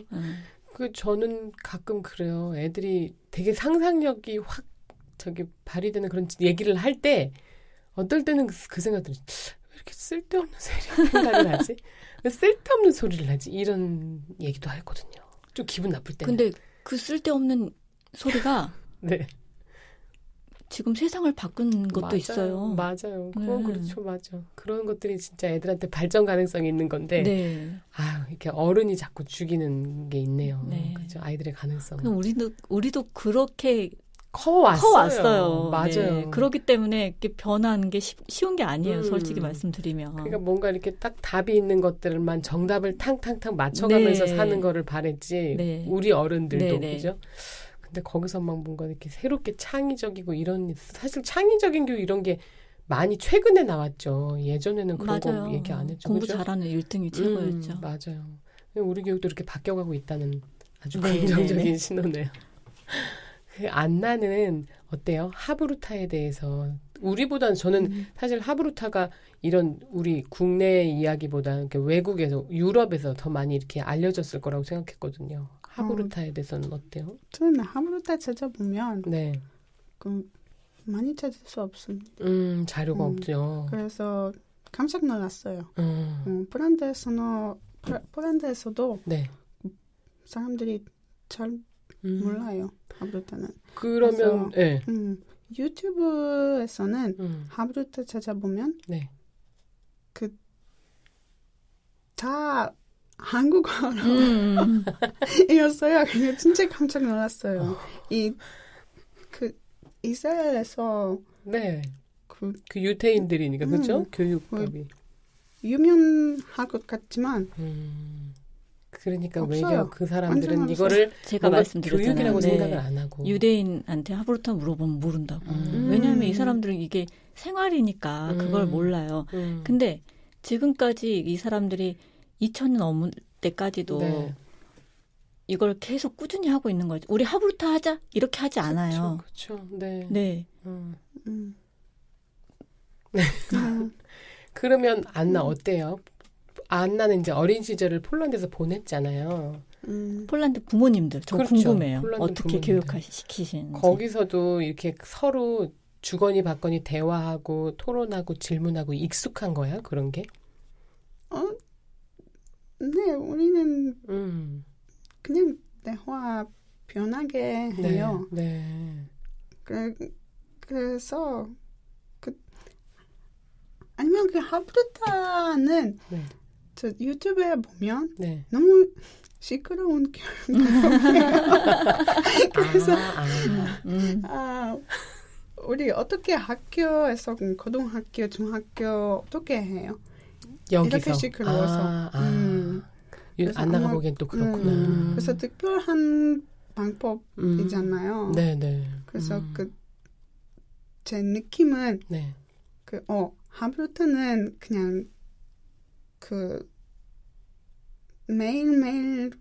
저는 가끔 그래요. 애들이 되게 상상력이 확 발휘되는 그런 얘기를 할 때 어떨 때는 그 생각 들어요. 왜 이렇게 쓸데없는 생각을 하지? 왜 쓸데없는 소리를 하지? 이런 얘기도 하거든요. 좀 기분 나쁠 때는. 근데 그 쓸데없는 소리가 네. 지금 세상을 바꾼 것도 맞아요. 있어요. 맞아요. 그건 그렇죠. 맞아. 그런 것들이 진짜 애들한테 발전 가능성이 있는 건데 네. 이렇게 어른이 자꾸 죽이는 게 있네요. 네. 그죠? 아이들의 가능성. 그럼 우리도 그렇게 커왔어요. 맞아요. 네. 그렇기 때문에 이렇게 변하는 게 쉬운 게 아니에요. 솔직히 말씀드리면. 그러니까 뭔가 이렇게 딱 답이 있는 것들만 정답을 탕탕탕 맞춰가면서 네. 사는 거를 바랬지. 네. 우리 어른들도 네. 그죠? 근데 거기서 막 뭔가 이렇게 새롭게 창의적이고 이런 사실 창의적인 교육 이런 게 많이 최근에 나왔죠. 예전에는 그런 맞아요. 거 얘기 안 했죠. 공부 그죠? 잘하는 1등이 최고였죠. 맞아요. 우리 교육도 이렇게 바뀌어가고 있다는 아주 네, 긍정적인 네. 신호네요. 안나는 어때요? 하브루타에 대해서 우리보다는 저는 사실 하브루타가 이런 우리 국내 이야기보다 이렇게 외국에서 유럽에서 더 많이 이렇게 알려졌을 거라고 생각했거든요. 하브루타에 대해서는 어때요? 저는 하브루타 찾아보면 네. 그 많이 찾을 수 없습니다. 자료가 없죠. 그래서 깜짝 놀랐어요. 폴란드에서도 네. 사람들이 잘 몰라요. 하브루타는. 그러면 네. 유튜브에서는 하브루타 찾아보면 네. 다 한국어로 이었어요. 그게 진짜 깜짝 놀랐어요. 이스라엘에서 네. 그 유태인들이니까 그렇죠? 교육법이 유명할 것 같지만 그러니까 없어요. 외려 그 사람들은 완전 이거를 제가 말씀드렸잖아요. 교육이라고 네. 생각을 안 하고 유대인한테 하브루타 물어보면 모른다고. 왜냐하면 이 사람들은 이게 생활이니까 그걸 몰라요. 근데 지금까지 이 사람들이 2000년 넘을 때까지도 네. 이걸 계속 꾸준히 하고 있는 거죠. 우리 하브루타 하자 이렇게 하지 않아요. 그렇죠. 네. 네. 네. 그러면 안나 어때요? 안나는 이제 어린 시절을 폴란드에서 보냈잖아요. 폴란드 부모님들 저 그렇죠. 궁금해요. 폴란드 어떻게 부모님들. 교육시키시는지. 거기서도 이렇게 서로 주거니 받거니 대화하고 토론하고 질문하고 익숙한 거야? 그런 게? 네, 우리는 그냥 대화 편하게 해요. 네. 그래서 아니면 그 하브루타는 네. 저 유튜브에 보면 네. 너무 시끄러운 그래서 우리 어떻게 학교에서 고등학교, 중학교 어떻게 해요? 여기서 이렇게 시끄러워서. 그래서 안나가 아마- 보기엔 또 그렇구나. 그래서 특별한 방법이잖아요. 네네. 그래서 제 느낌은 네. 하브루타는 그냥 매일매일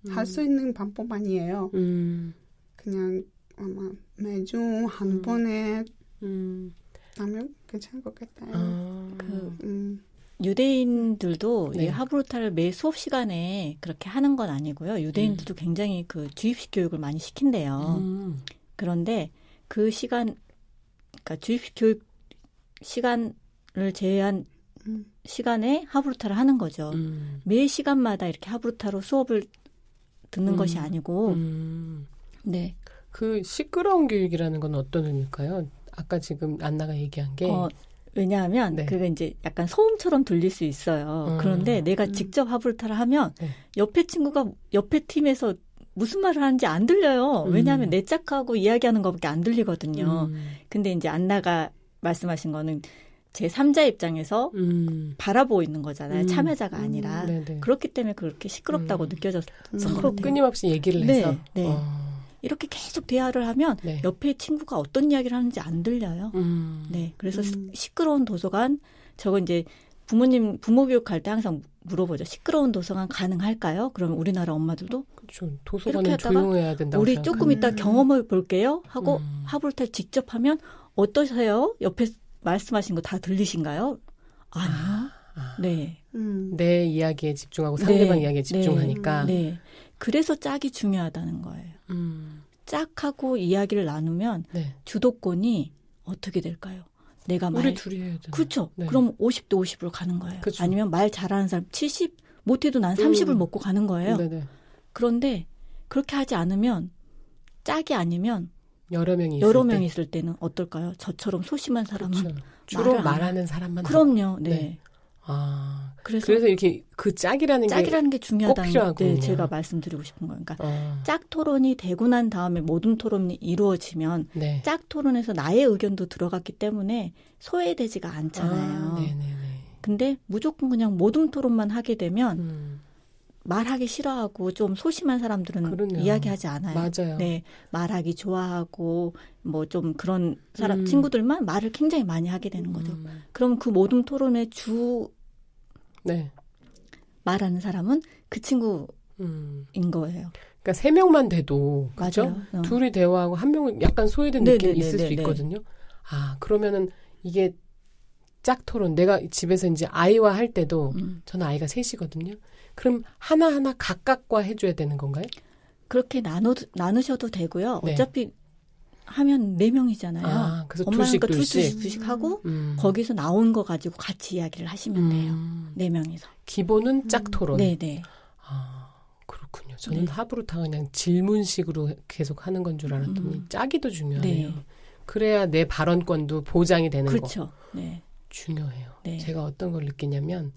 할 수 있는 방법 아니에요. 그냥 아마 매주 한 번에 하면 괜찮을 것 같아요. 유대인들도 네. 이 하브루타를 매 수업 시간에 그렇게 하는 건 아니고요. 유대인들도 굉장히 그 주입식 교육을 많이 시킨대요. 그런데 그 시간, 그러니까 주입식 교육 시간을 제한 시간에 하브루타를 하는 거죠. 매 시간마다 이렇게 하브루타로 수업을 듣는 것이 아니고, 네. 그 시끄러운 교육이라는 건 어떤 의미일까요? 아까 지금 안나가 얘기한 게 왜냐하면 네. 그게 이제 약간 소음처럼 들릴 수 있어요. 그런데 내가 직접 하브루타를 하면 네. 옆에 친구가 옆에 팀에서 무슨 말을 하는지 안 들려요. 왜냐하면 내 짝하고 이야기하는 것밖에 안 들리거든요. 근데 이제 안나가 말씀하신 거는 제 3자 입장에서 바라보고 있는 거잖아요. 참여자가 아니라. 네네. 그렇기 때문에 그렇게 시끄럽다고 느껴졌던 서로 것 같아요. 끊임없이 얘기를 네, 해서 네. 이렇게 계속 대화를 하면 네. 옆에 친구가 어떤 이야기를 하는지 안 들려요. 네, 그래서 시끄러운 도서관, 저거 이제 부모 교육할 때 항상 물어보죠. 시끄러운 도서관 가능할까요? 그러면 우리나라 엄마들도 그렇죠. 도서관은 이렇게 하다가 조용해야 된다고 우리 생각하는. 조금 이따 경험해 볼게요 하고 하브루타를 직접 하면 어떠세요? 옆에 말씀하신 거 다 들리신가요? 아니요. 네. 내 이야기에 집중하고 상대방 이야기에 집중하니까. 네. 그래서 짝이 중요하다는 거예요. 짝하고 이야기를 나누면 네. 주도권이 어떻게 될까요? 내가 우리 둘이 해야 되나? 그렇죠. 네. 그럼 50대 50으로 가는 거예요. 그쵸. 아니면 말 잘하는 사람 70, 못해도 난 30을 먹고 가는 거예요. 네네. 그런데 그렇게 하지 않으면 짝이 아니면 여러 명이 여러 있을 때. 명이 있을 때는 어떨까요? 저처럼 소심한 사람은 그렇죠. 주로 말을 안 말하는 사람만. 그럼요. 네. 네. 아, 그래서 이렇게 그 짝이라는 게 중요하다는 꼭 필요하군요. 네, 제가 말씀드리고 싶은 거예요. 그러니까 게. 짝 토론이 되고 난 다음에 모둠 토론이 이루어지면 네. 짝 토론에서 나의 의견도 들어갔기 때문에 소외되지가 않잖아요. 네네네. 근데 무조건 그냥 모둠 토론만 하게 되면 말하기 싫어하고 좀 소심한 사람들은 그러네요. 이야기하지 않아요. 맞아요. 네, 말하기 좋아하고 뭐 좀 그런 사람 친구들만 말을 굉장히 많이 하게 되는 거죠. 그럼 그 모둠 토론의 네. 말하는 사람은 그 친구인 거예요. 그러니까 3명만 돼도 그죠? 맞아요. 둘이 대화하고 한 명은 약간 소외된 네, 느낌이 네, 있을 네, 수 네. 있거든요. 아, 그러면은 이게 짝토론, 내가 집에서 이제 아이와 할 때도 저는 아이가 셋이거든요. 그럼 하나하나 각각과 해줘야 되는 건가요? 그렇게 나누셔도 되고요. 네. 어차피 하면 4명이잖아요. 아, 그래서 엄마니까 둘씩. 둘씩 하고 거기서 나온 거 가지고 같이 이야기를 하시면 돼요. 4명이서. 기본은 짝토론. 네네. 아, 그렇군요. 저는 하브루타 그냥 질문식으로 계속 하는 건 줄 알았더니 짜기도 중요해요. 네. 그래야 내 발언권도 보장이 되는 거. 그렇죠. 네. 중요해요. 네. 제가 어떤 걸 느끼냐면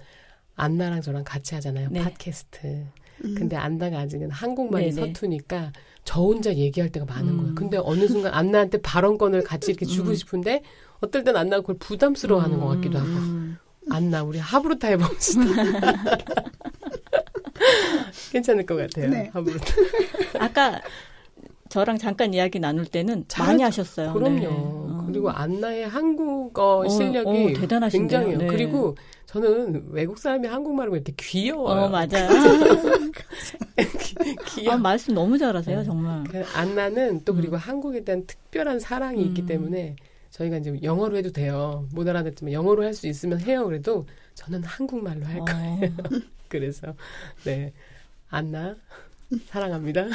안나랑 저랑 같이 하잖아요. 네. 팟캐스트. 근데 안나가 아직은 한국말이 네네. 서투니까 저 혼자 얘기할 때가 많은 거예요. 근데 어느 순간 안나한테 발언권을 같이 이렇게 주고 싶은데 어떨 땐 안나가 그걸 부담스러워하는 것 같기도 하고. 안나 우리 하브루타 해봅시다. 괜찮을 것 같아요. 네. 하브루타. 아까 저랑 잠깐 이야기 나눌 때는 잘- 많이 하셨어요. 그럼요. 네. 그리고 안나의 한국어 실력이 대단하신데요. 굉장해요. 네. 그리고 저는 외국 사람이 한국말을 이렇게 귀여워요. 맞아요. 귀여워. 말씀 너무 잘하세요, 정말. 그 안나는 또 그리고 한국에 대한 특별한 사랑이 있기 때문에 저희가 이제 영어로 해도 돼요. 못 알아듣지만 영어로 할 수 있으면 해요. 그래도 저는 한국말로 할 거예요. 그래서 네, 안나 사랑합니다.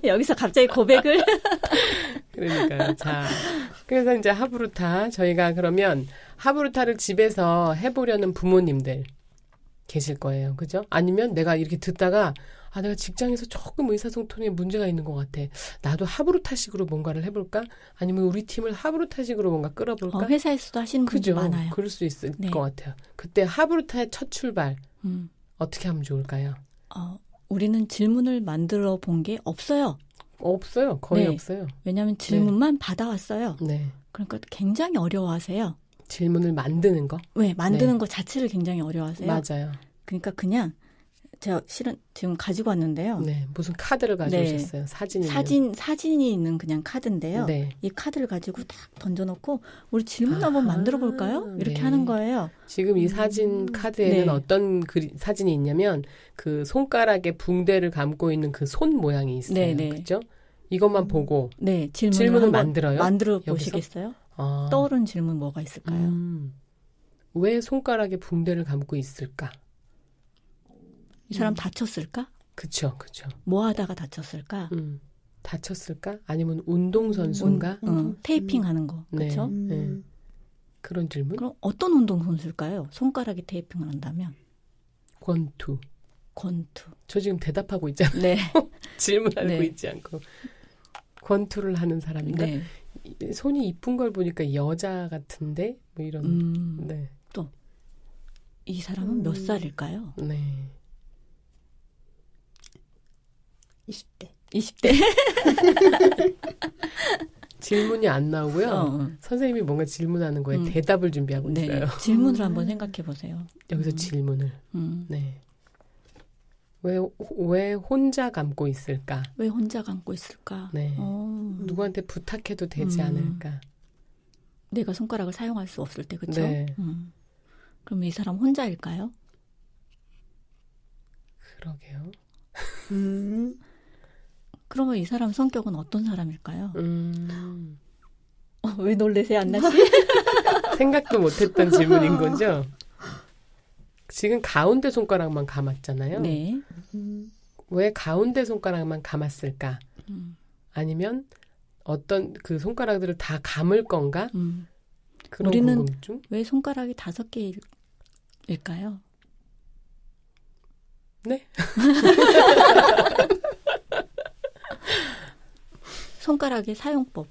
여기서 갑자기 고백을. 그러니까요. 자, 그래서 이제 하브루타 저희가 그러면 하브루타를 집에서 해보려는 부모님들 계실 거예요. 그죠? 아니면 내가 이렇게 듣다가 내가 직장에서 조금 의사소통에 문제가 있는 것 같아. 나도 하브루타식으로 뭔가를 해볼까? 아니면 우리 팀을 하브루타식으로 뭔가 끌어볼까? 회사에서도 하시는 분들 그죠? 많아요. 그럴 수 있을 네. 것 같아요. 그때 하브루타의 첫 출발 어떻게 하면 좋을까요? 우리는 질문을 만들어 본 게 없어요. 없어요. 거의 네. 없어요. 왜냐하면 질문만 받아왔어요. 네. 그러니까 굉장히 어려워하세요. 질문을 만드는 거? 왜 만드는 네. 것 자체를 굉장히 어려워하세요. 맞아요. 그러니까 그냥 제가 실은 지금 가지고 왔는데요. 네. 무슨 카드를 가져오셨어요? 사진이 있는 그냥 카드인데요. 네. 이 카드를 가지고 딱 던져놓고 우리 질문 한번 만들어 볼까요? 이렇게 네. 하는 거예요. 지금 이 사진 카드에는 네. 어떤 사진이 있냐면 그 손가락에 붕대를 감고 있는 그 손 모양이 있어요. 네, 네. 그렇죠? 이것만 보고 네, 질문을 한번 만들어요? 만들어 여기서? 보시겠어요? 아, 떠오른 질문 뭐가 있을까요? 왜 손가락에 붕대를 감고 있을까? 이 사람 다쳤을까? 그쵸, 그쵸. 뭐 하다가 다쳤을까? 다쳤을까? 아니면 운동선수인가? 테이핑 하는 거. 네. 그렇죠? 네. 그런 질문? 그럼 어떤 운동선수일까요? 손가락에 테이핑을 한다면? 권투. 권투. 저 지금 대답하고 있잖아요. 네. 질문하고 네. 있지 않고. 권투를 하는 사람인가? 네. 손이 이쁜 걸 보니까 여자 같은데? 뭐 이런. 네. 또 이 사람은 몇 살일까요? 네. 20대. 20대. 질문이 안 나오고요. 선생님이 뭔가 질문하는 거에 대답을 준비하고 네. 있어요. 질문을 한번 생각해 보세요. 여기서 질문을. 네. 왜 혼자 감고 있을까? 왜 혼자 감고 있을까? 네. 누구한테 부탁해도 되지 않을까? 내가 손가락을 사용할 수 없을 때, 그렇죠? 네. 그럼 이 사람 혼자일까요? 그러게요. 그러면 이 사람 성격은 어떤 사람일까요? 음. 왜 놀래세요, 안나 씨? 생각도 못했던 질문인 거죠? 지금 가운데 손가락만 감았잖아요. 네. 왜 가운데 손가락만 감았을까? 아니면 어떤 그 손가락들을 다 감을 건가? 그런 우리는 궁금증? 왜 손가락이 5개일까요? 네. 손가락의 사용법.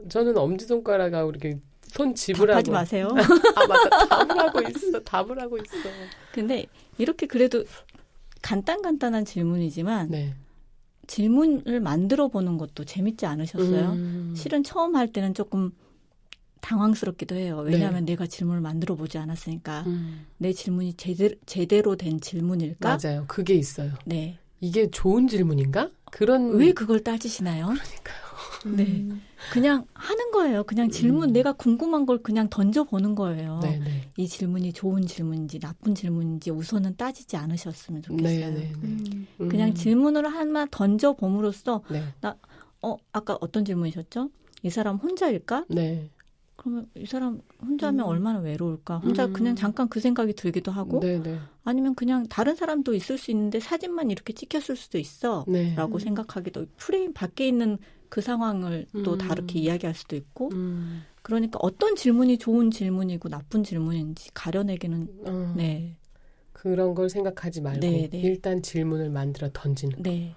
저는 엄지손가락하고 이렇게 손 집을 답하지 하고. 마세요. 맞다. 답을 하고 있어. 근데 이렇게 그래도 간단한 질문이지만 네. 질문을 만들어 보는 것도 재밌지 않으셨어요? 실은 처음 할 때는 조금 당황스럽기도 해요. 왜냐하면 내가 질문을 만들어 보지 않았으니까 내 질문이 제대로 된 질문일까? 맞아요. 그게 있어요. 네. 이게 좋은 질문인가? 그런 왜 그걸 따지시나요? 그러니까요. 네. 그냥 하는 거예요. 그냥 질문 내가 궁금한 걸 그냥 던져보는 거예요. 네네. 이 질문이 좋은 질문인지 나쁜 질문인지 우선은 따지지 않으셨으면 좋겠어요. 네네네. 그냥 질문을 하나 던져봄으로써 네. 아까 어떤 질문이셨죠? 이 사람 혼자일까? 네. 그러면 이 사람 혼자면 얼마나 외로울까? 혼자 그냥 잠깐 그 생각이 들기도 하고 네네. 아니면 그냥 다른 사람도 있을 수 있는데 사진만 이렇게 찍혔을 수도 있어 네. 라고 생각하기도 프레임 밖에 있는 그 상황을 또 다르게 이야기할 수도 있고 그러니까 어떤 질문이 좋은 질문이고 나쁜 질문인지 가려내기는 네. 그런 걸 생각하지 말고 네, 네. 일단 질문을 만들어 던지는 거. 네.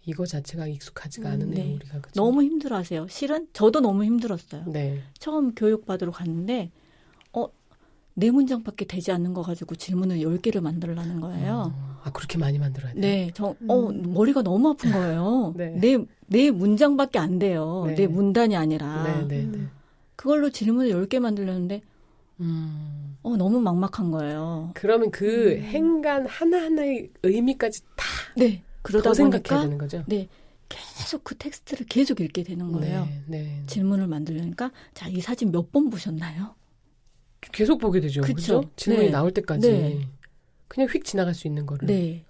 이거 자체가 익숙하지가 않으네요. 네. 우리가. 그죠? 너무 힘들어하세요. 실은 저도 너무 힘들었어요. 네. 처음 교육받으러 갔는데 네 문장밖에 되지 않는 거 가지고 질문을 10개를 만들라는 거예요. 그렇게 많이 만들어야 돼요? 네. 머리가 너무 아픈 거예요. 네. 네 문장밖에 안 돼요. 네. 네 문단이 아니라. 네, 네, 네. 그걸로 질문을 10개 만들려는데 너무 막막한 거예요. 그러면 그 행간 하나하나의 의미까지 다 네. 그러다 더 생각해야 보니까 되는 거죠? 네. 계속 그 텍스트를 계속 읽게 되는 거예요. 네, 네. 질문을 만들려니까 자, 이 사진 몇 번 보셨나요? 계속 보게 되죠. 그쵸? 그렇죠? 질문이 네. 나올 때까지. 네. 그냥 휙 지나갈 수 있는 거를. 네.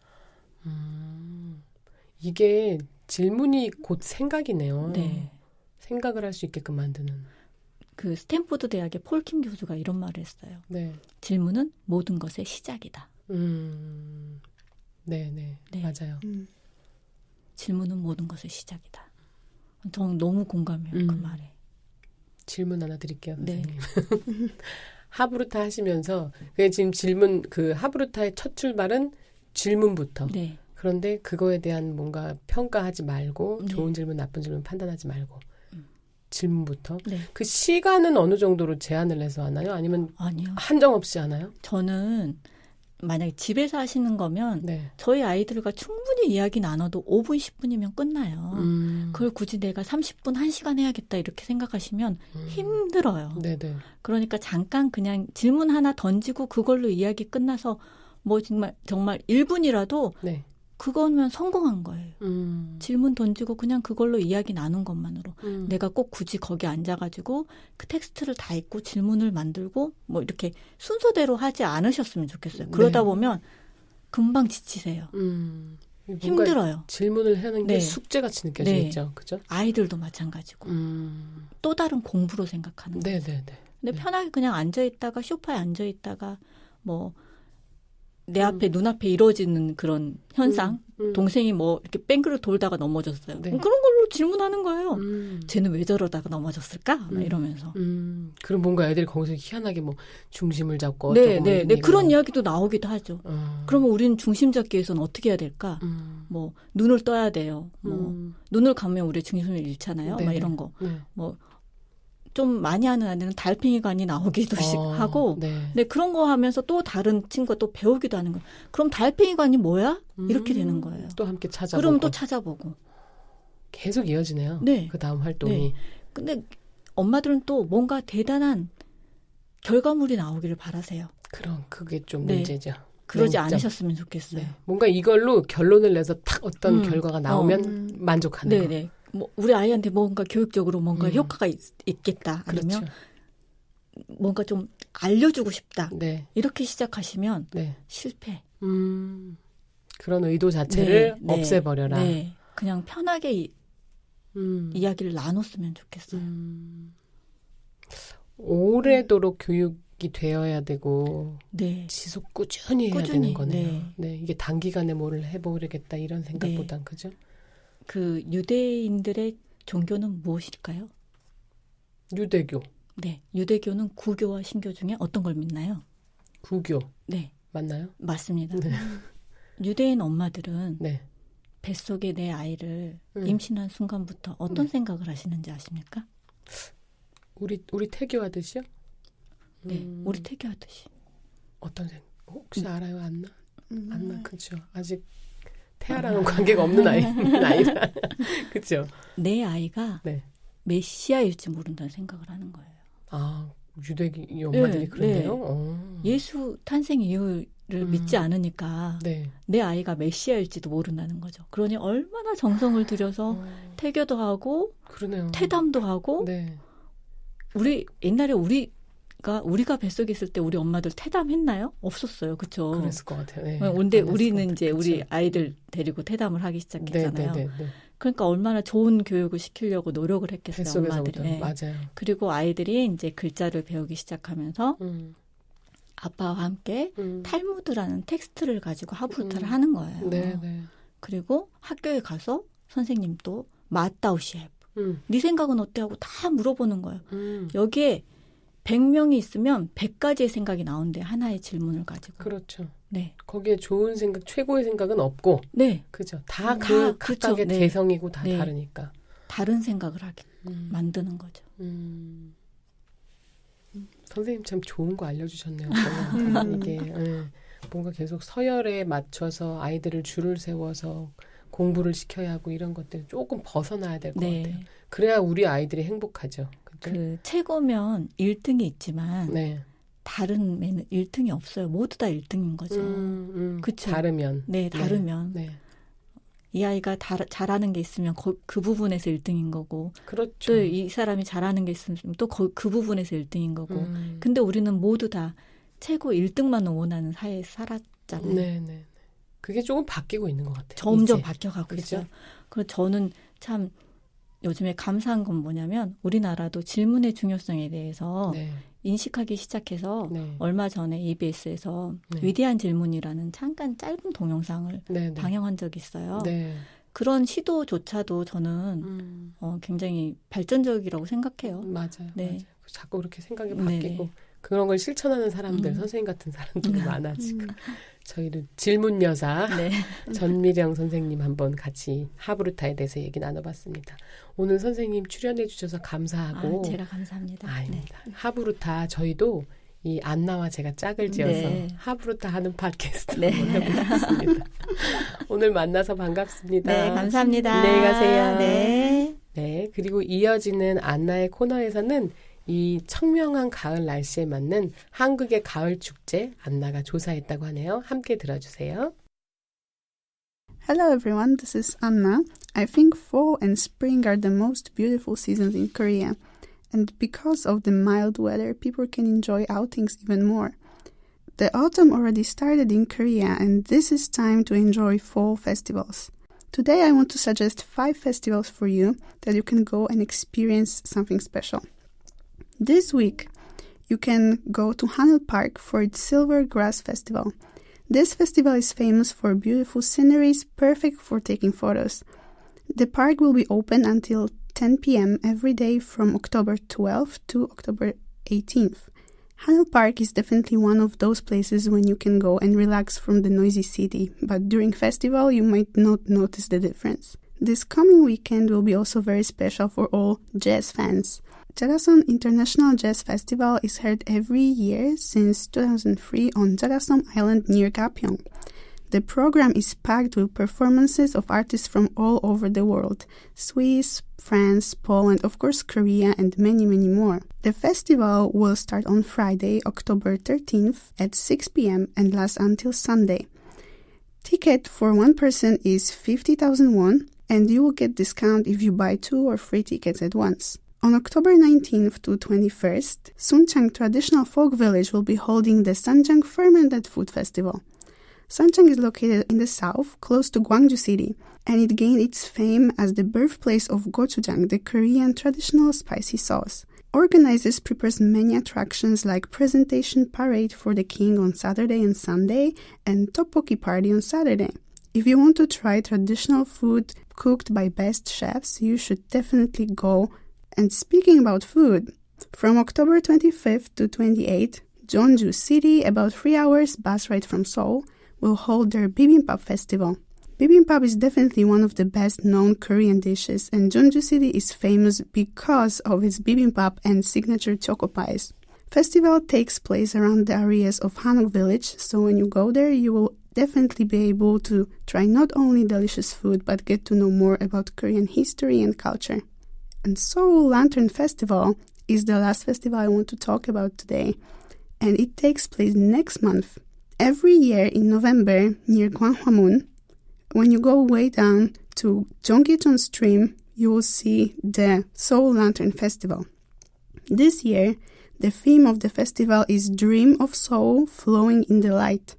이게 질문이 곧 생각이네요. 네. 생각을 할 수 있게끔 만드는. 그 스탠포드 대학의 폴킴 교수가 이런 말을 했어요. 네. 질문은 모든 것의 시작이다. 네, 네. 네. 맞아요. 질문은 모든 것의 시작이다. 저는 너무 공감해요. 그 말에. 질문 하나 드릴게요, 네. 선생님. 하브루타 하시면서 지금 질문 그 하브루타의 첫 출발은 질문부터. 네. 그런데 그거에 대한 뭔가 평가하지 말고 네. 좋은 질문, 나쁜 질문 판단하지 말고 질문부터. 네. 그 시간은 어느 정도로 제한을 해서 하나요? 아니면 아니요. 한정 없이 하나요? 저는 만약에 집에서 하시는 거면 네. 저희 아이들과 충분히 이야기 나눠도 5분, 10분이면 끝나요. 그걸 굳이 내가 30분, 1시간 해야겠다 이렇게 생각하시면 힘들어요. 네네. 그러니까 잠깐 그냥 질문 하나 던지고 그걸로 이야기 끝나서 뭐 정말 1분이라도 네. 그거면 성공한 거예요. 질문 던지고 그냥 그걸로 이야기 나눈 것만으로. 내가 꼭 굳이 거기 앉아가지고 그 텍스트를 다 읽고 질문을 만들고 뭐 이렇게 순서대로 하지 않으셨으면 좋겠어요. 그러다 네. 보면 금방 지치세요. 힘들어요. 질문을 하는 게 네. 숙제같이 느껴지겠죠. 그죠? 아이들도 마찬가지고. 또 다른 공부로 생각하는 거예요. 네네네. 근데 편하게 그냥 앉아있다가 소파에 앉아있다가 뭐 내 앞에 눈앞에 이루어지는 그런 현상 동생이 뭐 이렇게 뱅크를 돌다가 넘어졌어요. 네. 그런 걸로 질문하는 거예요. 쟤는 왜 저러다가 넘어졌을까? 막 이러면서. 그럼 뭔가 애들이 거기서 희한하게 뭐 중심을 잡고 네, 어쩌고 네, 뭐 네. 이런 그런 얘기가 이야기도 나오기도 하죠. 그러면 우리는 중심 잡기 위해서는 어떻게 해야 될까? 뭐 눈을 떠야 돼요. 뭐 눈을 감으면 우리 중심을 잃잖아요. 네, 막 네. 이런 거. 네. 뭐 좀 많이 하는 아이들은 달팽이관이 나오기도 하고 네. 근데 그런 거 하면서 또 다른 친구가 또 배우기도 하는 거예요. 그럼 달팽이관이 뭐야? 이렇게 되는 거예요. 또 함께 찾아보고. 그럼 또 찾아보고. 계속 이어지네요. 네. 그 다음 활동이. 네. 근데 엄마들은 또 뭔가 대단한 결과물이 나오기를 바라세요. 그럼 그게 좀 네. 문제죠. 그러지 맹점. 않으셨으면 좋겠어요. 네. 뭔가 이걸로 결론을 내서 딱 어떤 결과가 나오면 만족하는 거. 네네. 뭐 우리 아이한테 뭔가 교육적으로 뭔가 효과가 있겠다. 아니면 그렇죠. 뭔가 좀 알려주고 싶다. 네. 이렇게 시작하시면 네. 실패. 그런 의도 자체를 네, 네, 없애버려라. 네. 그냥 편하게 이야기를 나눴으면 좋겠어요. 오래도록 교육이 되어야 되고 네. 지속 꾸준히 해야 꾸준히, 되는 거네요. 네. 네. 이게 단기간에 뭐를 해보려겠다 이런 생각보단 그죠? 그 유대인들의 종교는 무엇일까요? 유대교, 네. 유대교는 구교와 신교 중에 어떤 걸 믿나요? 구교 네. 맞나요? 맞습니다. 네. 유대인 엄마들은 네. 뱃속에 내 아이를 임신한 순간부터 어떤 생각을 하시는지 아십니까? 우리 태교하듯이요? 네. 우리 태교하듯이. 어떤 생각? 혹시 알아요? 안 나? 안 나? 그죠? 아직 태아랑은 관계가 없는 아이라. 그죠? 내 아이가 네. 메시아일지 모른다는 생각을 하는 거예요. 아, 유대교 엄마들이 네, 그런데요? 예수 탄생 이유를 믿지 않으니까 네. 내 아이가 메시아일지도 모른다는 거죠. 그러니 얼마나 정성을 들여서 태교도 하고 그러네요. 태담도 하고 네. 옛날에 우리가 뱃속에 있을 때 우리 엄마들 태담했나요? 없었어요. 그렇죠? 그랬을 것 같아요. 네. 근데 안 했을 우리는 것 이제 같아요. 우리 그쵸? 아이들 데리고 태담을 하기 시작했잖아요. 네. 근데 그러니까 얼마나 좋은 교육을 시키려고 노력을 했겠어요, 뱃속에서부터. 엄마들이. 맞아요. 그리고 아이들이 이제 글자를 배우기 시작하면서 아빠와 함께 탈무드라는 텍스트를 가지고 하브루타를 하는 거예요. 네, 네. 그리고 학교에 가서 선생님도 마따우시앱. 네 생각은 어때 하고 다 물어보는 거예요. 여기에 100명이 있으면 100가지의 생각이 나온대. 하나의 질문을 가지고. 그렇죠. 네. 거기에 좋은 생각, 최고의 생각은 없고. 네. 그죠. 다 그 각각의 그렇죠. 개성이고 다 네. 다르니까. 다른 생각을 하게 만드는 거죠. 선생님 참 좋은 거 알려주셨네요. 이게 뭔가 계속 서열에 맞춰서 아이들을 줄을 세워서 공부를 시켜야 하고 이런 것들 조금 벗어나야 될 것 네. 같아요. 그래야 우리 아이들이 행복하죠. 그죠? 그 최고면 1등이 있지만 네. 다른 매는 1등이 없어요. 모두 다 1등인 거죠. 그쵸? 다르면. 네, 다르면. 네. 이 아이가 잘하는 게 있으면 그 부분에서 1등인 거고 그렇죠. 또 이 사람이 잘하는 게 있으면 또 그 부분에서 1등인 거고 근데 우리는 모두 다 최고 1등만 원하는 사회에 살았잖아요. 네, 네. 그게 조금 바뀌고 있는 것 같아요. 점점 이제. 바뀌어가고 그렇죠? 있어요. 그래서 저는 참 요즘에 감사한 건 뭐냐면 우리나라도 질문의 중요성에 대해서 네. 인식하기 시작해서 네. 얼마 전에 EBS에서 네. 위대한 질문이라는 잠깐 짧은 동영상을 네, 네. 방영한 적이 있어요. 네. 그런 시도조차도 저는 굉장히 발전적이라고 생각해요. 맞아요. 네. 맞아요. 자꾸 그렇게 생각이 바뀌고 네. 그런 걸 실천하는 사람들, 선생님 같은 사람들이 많아지고 저희는 질문 여사 네. 전미령 선생님 한번 같이 하브루타에 대해서 얘기 나눠봤습니다. 오늘 선생님 출연해 주셔서 감사하고 제가 감사합니다. 아닙니다. 하브루타 저희도 이 안나와 제가 짝을 지어서 네. 하브루타 하는 팟캐스트 네. 한번 해보겠습니다. 오늘 만나서 반갑습니다. 네, 감사합니다. 안녕히 가세요. 네. 네, 그리고 이어지는 안나의 코너에서는 이 청명한 가을 날씨에 맞는 한국의 가을 축제 안나가 조사했다고 하네요. 함께 들어주세요. Hello everyone, this is Anna. I think fall and spring are the most beautiful seasons in Korea. And because of the mild weather, people can enjoy outings even more. The autumn already started in Korea and this is time to enjoy fall festivals. Today I want to suggest 5 festivals for you that you can go and experience something special. This week, you can go to Hanul Park for its Silver Grass Festival. This festival is famous for beautiful sceneries, perfect for taking photos. The park will be open until 10 p.m. every day from October 12th to October 18th. Hanul Park is definitely one of those places when you can go and relax from the noisy city, but during festival you might not notice the difference. This coming weekend will be also very special for all jazz fans. Jarasom International Jazz Festival is held every year since 2003 on Jarasom Island near Gapyeong. The program is packed with performances of artists from all over the world: Swiss, France, Poland, of course Korea, and many, many more. The festival will start on Friday, October 13th at 6 p.m. and last until Sunday. Ticket for one person is 50,000 won, and you will get discount if you buy 2 or 3 tickets at once. On October 19th to 21st, Suncheon Traditional Folk Village will be holding the Sanjang Fermented Food Festival. Sanjang is located in the south, close to Gwangju City, and it gained its fame as the birthplace of gochujang, the Korean traditional spicy sauce. Organizers prepare many attractions like presentation parade for the king on Saturday and Sunday, and tteokbokki party on Saturday. If you want to try traditional food cooked by best chefs, you should definitely go. And speaking about food, from October 25th to 28th, Jeonju City, about 3 hours bus ride from Seoul, will hold their bibimbap festival. Bibimbap is definitely one of the best-known Korean dishes, and Jeonju City is famous because of its bibimbap and signature choco pies. Festival takes place around the areas of Hanok Village, so when you go there, you will definitely be able to try not only delicious food, but get to know more about Korean history and culture. And Seoul Lantern Festival is the last festival I want to talk about today, and it takes place next month. Every year in November near Gwanghwamun, when you go way down to Jonggicheon Stream, you will see the Seoul Lantern Festival. This year, the theme of the festival is Dream of Seoul Flowing in the Light.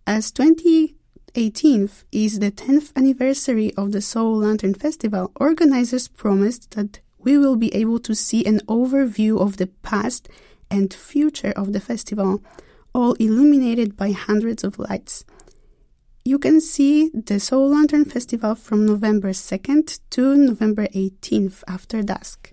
As 20 18th is the 10th anniversary of the Seoul Lantern Festival. Organizers promised that we will be able to see an overview of the past and future of the festival, all illuminated by hundreds of lights. You can see the Seoul Lantern Festival from November 2nd to November 18th after dusk.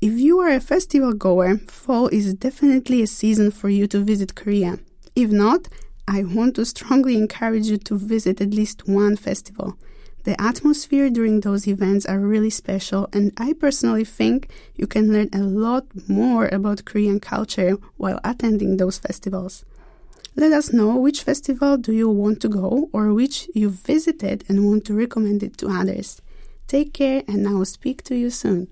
If you are a festival goer, fall is definitely a season for you to visit Korea. If not, I want to strongly encourage you to visit at least one festival. The atmosphere during those events are really special, and I personally think you can learn a lot more about Korean culture while attending those festivals. Let us know which festival do you want to go or which you visited and want to recommend it to others. Take care, and I will speak to you soon.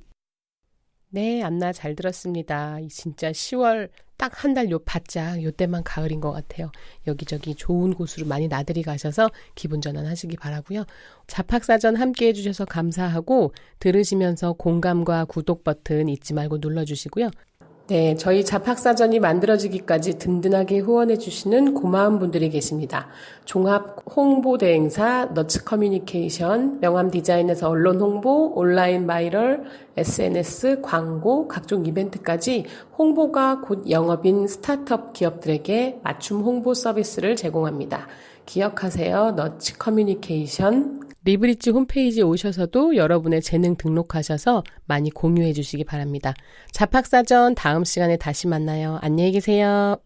네, 안나 잘 들었습니다. 진짜 10월 딱 한 달 요 바짝 요 때만 가을인 것 같아요. 여기저기 좋은 곳으로 많이 나들이 가셔서 기분 전환하시기 바라고요. 잡학사전 함께 해주셔서 감사하고 들으시면서 공감과 구독 버튼 잊지 말고 눌러주시고요. 네, 저희 잡학사전이 만들어지기까지 든든하게 후원해주시는 고마운 분들이 계십니다. 종합 홍보대행사 너츠커뮤니케이션, 명함디자인에서 언론 홍보, 온라인 바이럴, SNS, 광고, 각종 이벤트까지 홍보가 곧 영업인 스타트업 기업들에게 맞춤 홍보 서비스를 제공합니다. 기억하세요. 너츠커뮤니케이션. 리브리지 홈페이지에 오셔서도 여러분의 재능 등록하셔서 많이 공유해 주시기 바랍니다. 잡학사전 다음 시간에 다시 만나요. 안녕히 계세요.